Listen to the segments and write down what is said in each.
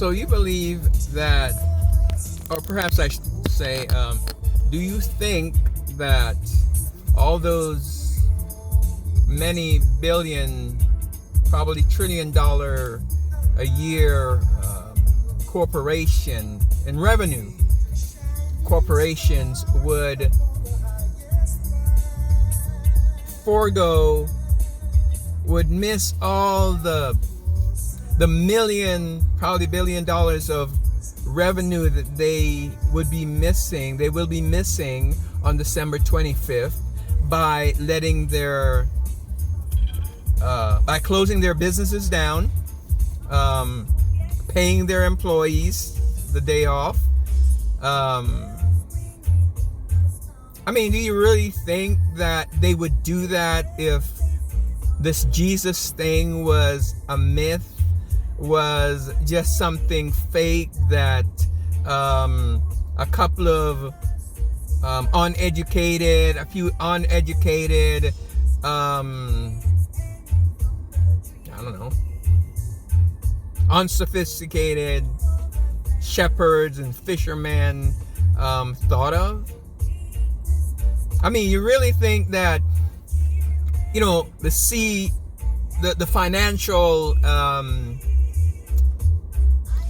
So you believe that, or perhaps I should say, do you think that all those many billion, probably $1 trillion a year corporation in revenue, corporations would forego, would miss all the million, probably $1 billion of revenue that they would be missing, they will be missing on December 25th by letting their by closing their businesses down, paying their employees the day off. I mean, do you really think that they would do that if this Jesus thing was a myth, was just something fake that a couple of a few uneducated, I don't know, unsophisticated shepherds and fishermen thought of? I mean, you really think that, you know, the financial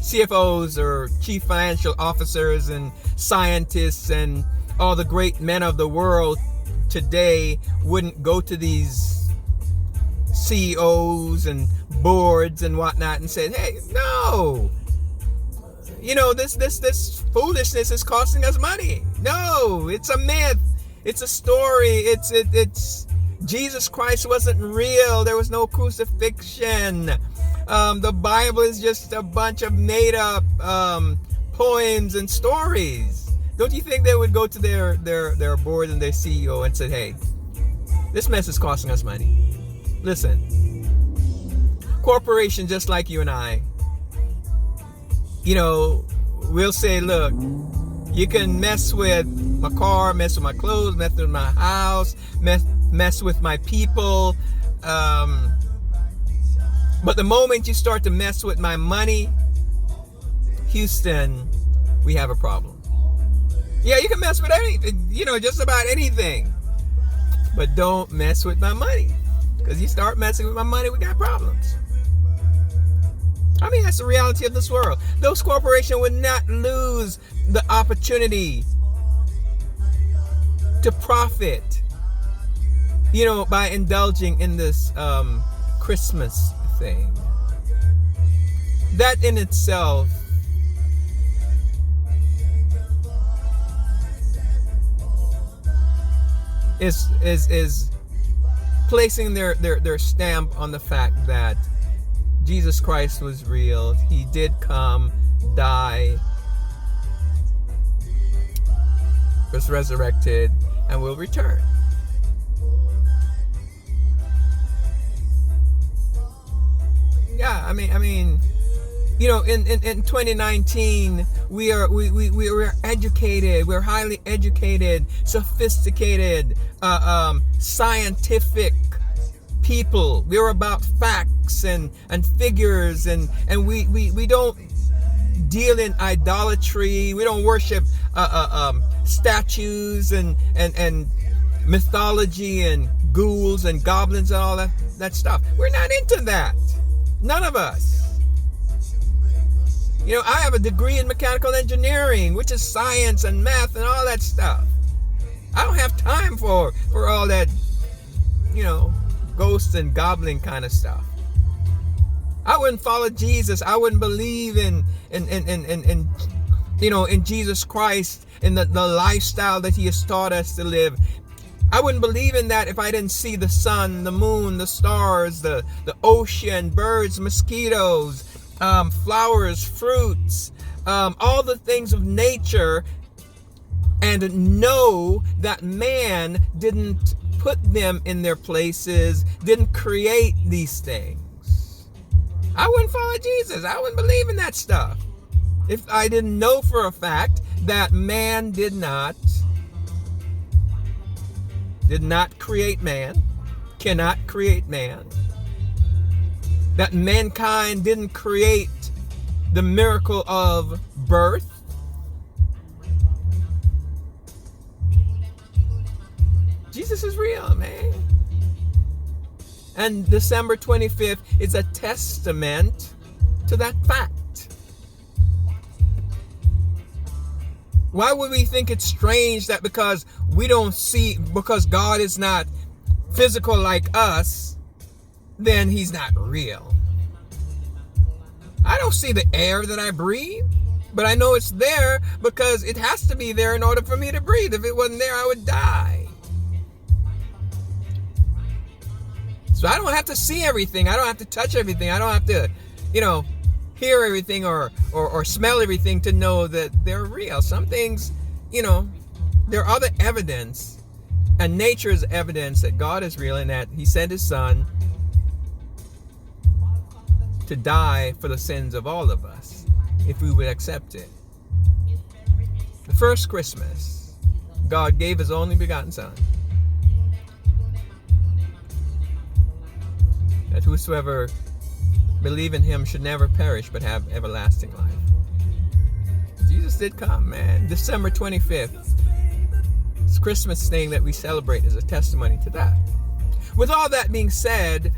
CFOs or chief financial officers and scientists and all the great men of the world today wouldn't go to these CEOs and boards and whatnot and say, hey, no, you know, this foolishness is costing us money. No, it's a myth. It's a story. It's Jesus Christ wasn't real. There was no crucifixion. The Bible is just a bunch of made up poems and stories. Don't you think they would go to their board and their CEO and say, hey, this mess is costing us money? Listen, corporations just like you and I, you know, we'll say, look, you can mess with my car, mess with my clothes, mess with my house, mess with my people. But the moment you start to mess with my money, Houston, we have a problem. Yeah, you can mess with anything, you know, just about anything. But don't mess with my money. Because you start messing with my money, we got problems. I mean, that's the reality of this world. Those corporations would not lose the opportunity to profit, you know, by indulging in this Christmas thing. That in itself is placing their stamp on the fact that Jesus Christ was real. He did come, die, was resurrected, and will return. Yeah, I mean, you know, in 2019, we are educated. We're highly educated, sophisticated, scientific people. We're about facts and figures, and we don't deal in idolatry. We don't worship statues and mythology and ghouls and goblins and all that stuff. We're not into that. None of us. You know, I have a degree in mechanical engineering, which is science and math and all that stuff. I don't have time for all that, you know, ghosts and goblin kind of stuff. I wouldn't follow Jesus. I wouldn't believe in you know, in Jesus Christ, in the lifestyle that he has taught us to live. I wouldn't believe in that if I didn't see the sun, the moon, the stars, the ocean, birds, mosquitoes, flowers, fruits, all the things of nature, and know that man didn't put them in their places, didn't create these things. I wouldn't follow Jesus. I wouldn't believe in that stuff if I didn't know for a fact that man did not create man, cannot create man, that mankind didn't create the miracle of birth. Jesus is real, man. And December 25th is a testament to that fact. Why would we think it's strange that because we don't see, because God is not physical like us, then he's not real? I don't see the air that I breathe, but I know it's there because it has to be there in order for me to breathe. If it wasn't there, I would die. So I don't have to see everything. I don't have to touch everything. I don't have to, hear everything or smell everything to know that they're real. Some things, there are other evidence, and nature's evidence that God is real and that he sent his son to die for the sins of all of us, if we would accept it. The first Christmas, God gave his only begotten son, that whosoever believe in him should never perish but have everlasting life. Jesus did come, man. December 25th, this Christmas thing that we celebrate is a testimony to that. With all that being said,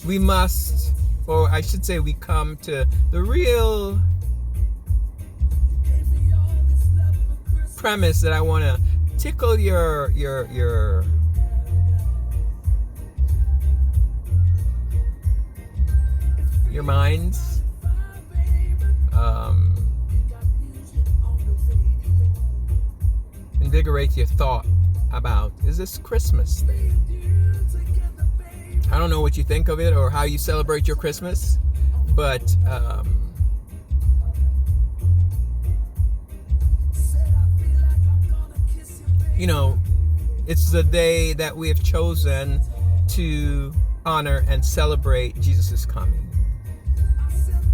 we must, or I should say we come to the real premise that I want to tickle your minds, invigorate your thought about, is this Christmas thing? I don't know what you think of it or how you celebrate your Christmas, but it's the day that we have chosen to honor and celebrate Jesus' coming.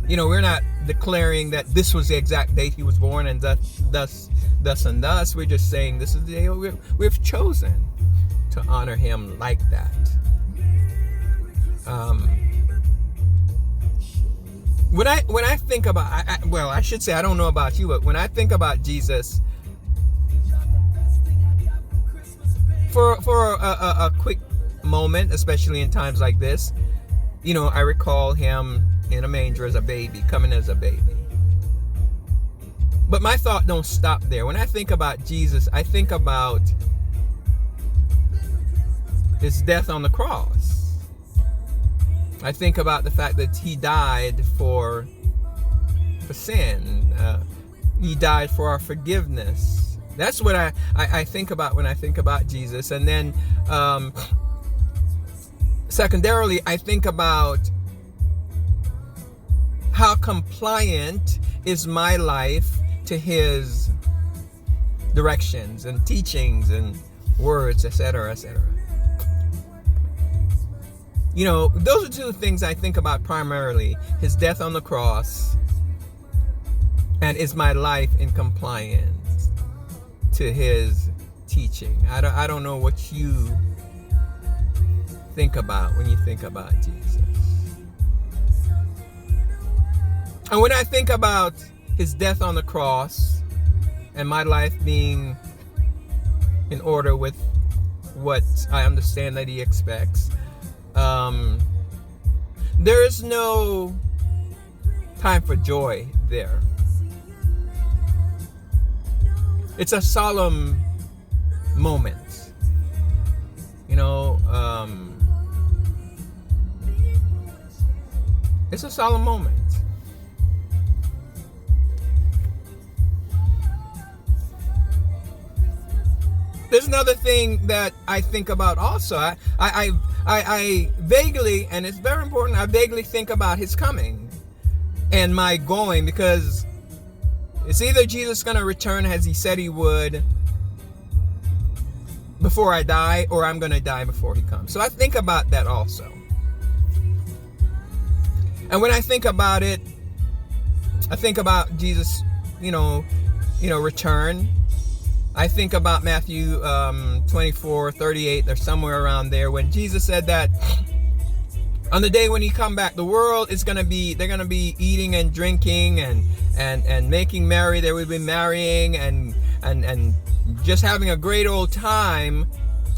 We're not declaring that this was the exact date he was born and thus and thus. We're just saying this is the day we've chosen to honor him like that. When I think about, I should say, I don't know about you, but when I think about Jesus, for a quick moment, especially in times like this, I recall him in a manger as a baby, coming as a baby. But my thought don't stop there. When I think about Jesus, I think about his death on the cross. I think about the fact that he died for sin. He died for our forgiveness. That's what I think about when I think about Jesus. And then secondarily, I think about how compliant is my life to his directions and teachings and words, etc., etc. Those are two things I think about primarily: his death on the cross, and is my life in compliance to his teaching. I don't know what you think about when you think about Jesus. And when I think about his death on the cross and my life being in order with what I understand that he expects, there is no time for joy there. It's a solemn moment. It's a solemn moment. There's another thing that I think about also. I vaguely, and it's very important, I vaguely think about his coming and my going, because it's either Jesus going to return as he said he would before I die, or I'm going to die before he comes. So I think about that also. And when I think about it, I think about Jesus, return. I think about Matthew 24:38 or somewhere around there, when Jesus said that on the day when he come back, the world is they're gonna be eating and drinking and making merry. They will be marrying and just having a great old time.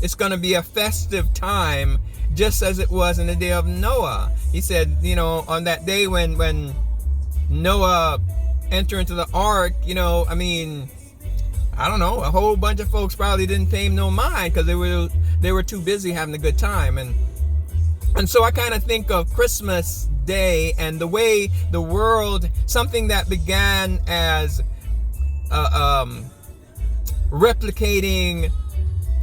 It's gonna be a festive time, just as it was in the day of Noah. He said, on that day when Noah entered into the ark, I don't know, a whole bunch of folks probably didn't pay him no mind, because they were too busy having a good time. And so I kind of think of Christmas Day and the way the world, something that began as replicating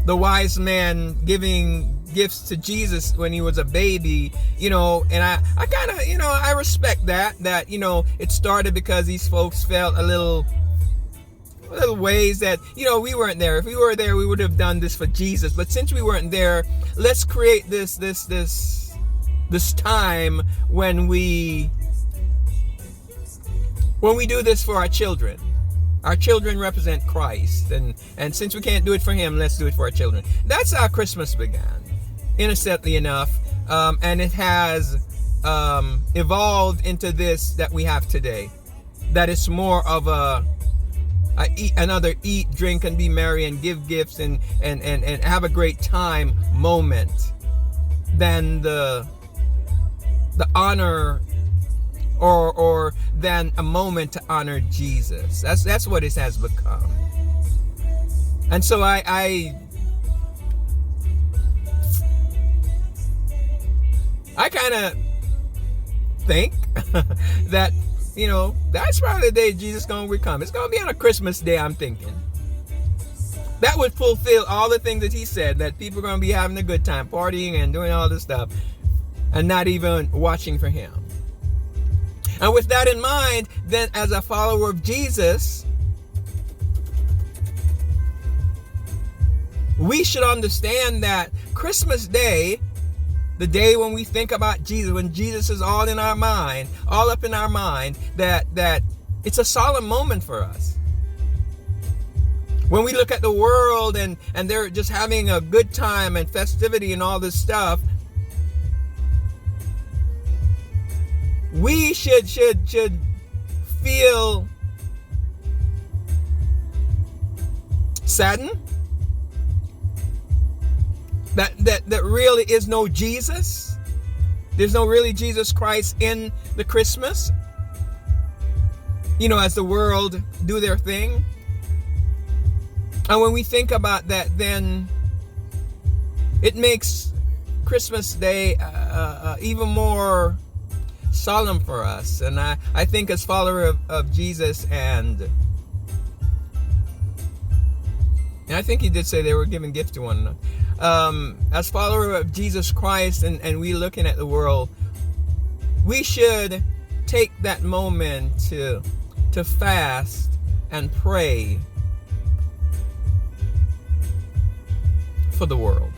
the wise man giving gifts to Jesus when he was a baby, and I kind of, I respect that it started because these folks felt a little ways that, we weren't there. If we were there, we would have done this for Jesus. But since we weren't there, let's create this time when we do this for our children. Our children represent Christ, and since we can't do it for him, let's do it for our children. That's how Christmas began, innocently enough, and it has evolved into this that we have today. That is more of another eat, drink, and be merry and give gifts and have a great time moment than the honor or than a moment to honor Jesus. That's what it has become. And so I kind of think that that's probably the day Jesus gonna come. It's gonna be on a Christmas day, I'm thinking. That would fulfill all the things that he said, that people are gonna be having a good time, partying and doing all this stuff, and not even watching for him. And with that in mind, then as a follower of Jesus, we should understand that Christmas Day, the day when we think about Jesus, when Jesus is all in our mind, all up in our mind, that it's a solemn moment for us. When we look at the world and they're just having a good time and festivity and all this stuff, we should feel saddened that really is no Jesus. There's no really Jesus Christ in the Christmas, as the world do their thing. And when we think about that, then it makes Christmas Day even more solemn for us. And I think as follower of Jesus, and I think he did say they were giving gifts to one another. As follower of Jesus Christ, and we looking at the world, we should take that moment to fast and pray for the world.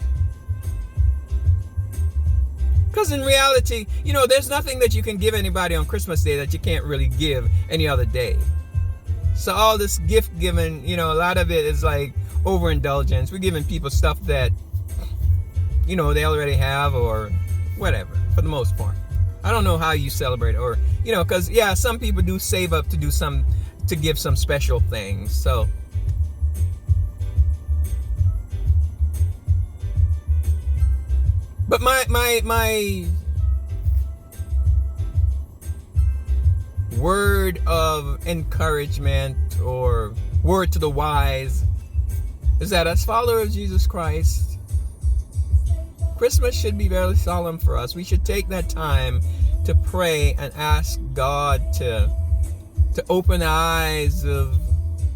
Because in reality, there's nothing that you can give anybody on Christmas Day that you can't really give any other day. So all this gift giving, a lot of it is like overindulgence. We're giving people stuff that, they already have, or whatever, for the most part. I don't know how you celebrate, or, because, some people do save up to give some special things. So, but my word of encouragement, or word to the wise, is that as followers of Jesus Christ, Christmas should be very solemn for us. We should take that time to pray and ask God to open the eyes of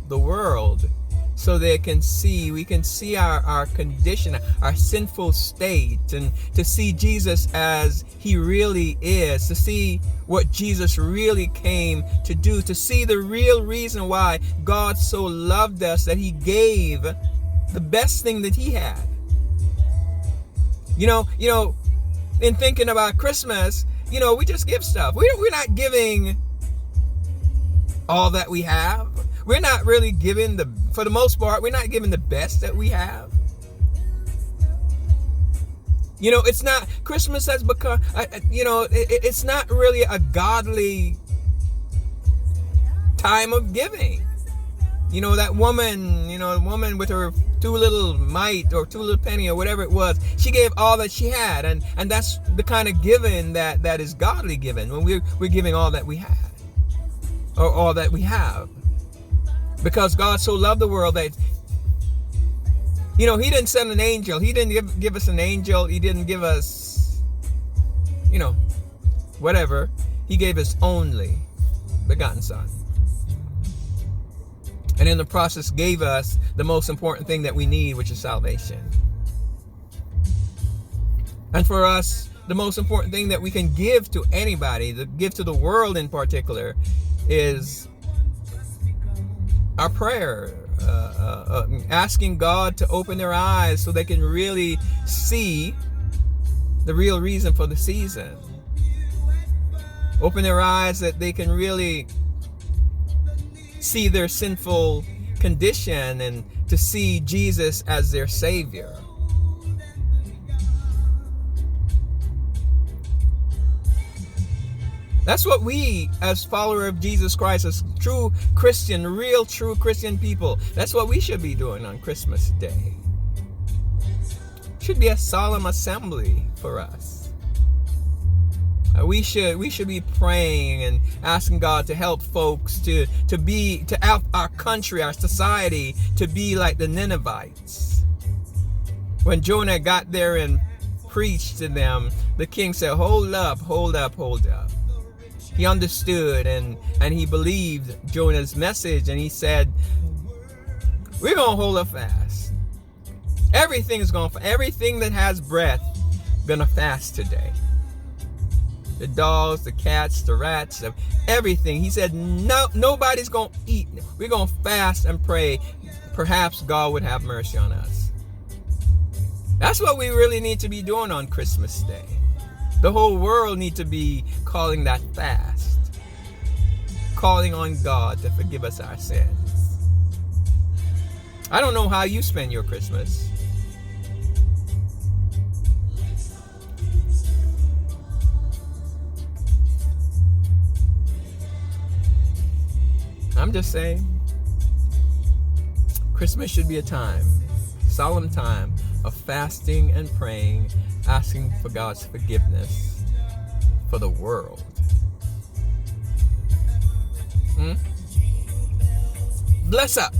the world, so we can see our condition, our sinful state, and to see Jesus as he really is, to see what Jesus really came to do, to see the real reason why God so loved us that he gave the best thing that he had. In thinking about Christmas, we just give stuff. We're not giving all that we have. We're not really giving the for the most part, we're not giving the best that we have. It's not, Christmas has become, it's not really a godly time of giving. That woman, the woman with her 2 little mite or 2 little penny or whatever it was, she gave all that she had. And that's the kind of giving that is godly giving, when we're giving all that we had, or all that we have. Because God so loved the world that, He didn't send an angel. He didn't give us an angel. He didn't give us, whatever. He gave His only begotten Son. And in the process gave us the most important thing that we need, which is salvation. And for us, the most important thing that we can give to anybody, give to the world in particular, is our prayer. Asking God to open their eyes so they can really see the real reason for the season. Open their eyes that they can really see their sinful condition and to see Jesus as their Savior. That's what we, as followers of Jesus Christ, as true Christian, real true Christian people, that's what we should be doing on Christmas Day. It should be a solemn assembly for us. We should be praying and asking God to help folks to help our country, our society, to be like the Ninevites. When Jonah got there and preached to them, the king said, hold up. He understood and he believed Jonah's message, and he said, we're going to hold a fast. Everything that has breath going to fast today. The dogs, the cats, the rats, everything. He said, no, nobody's going to eat. We're going to fast and pray. Perhaps God would have mercy on us. That's what we really need to be doing on Christmas Day. The whole world needs to be calling that fast. Calling on God to forgive us our sins. I don't know how you spend your Christmas. I'm just saying, Christmas should be a time, solemn time of fasting and praying, asking for God's forgiveness for the world. Bless up.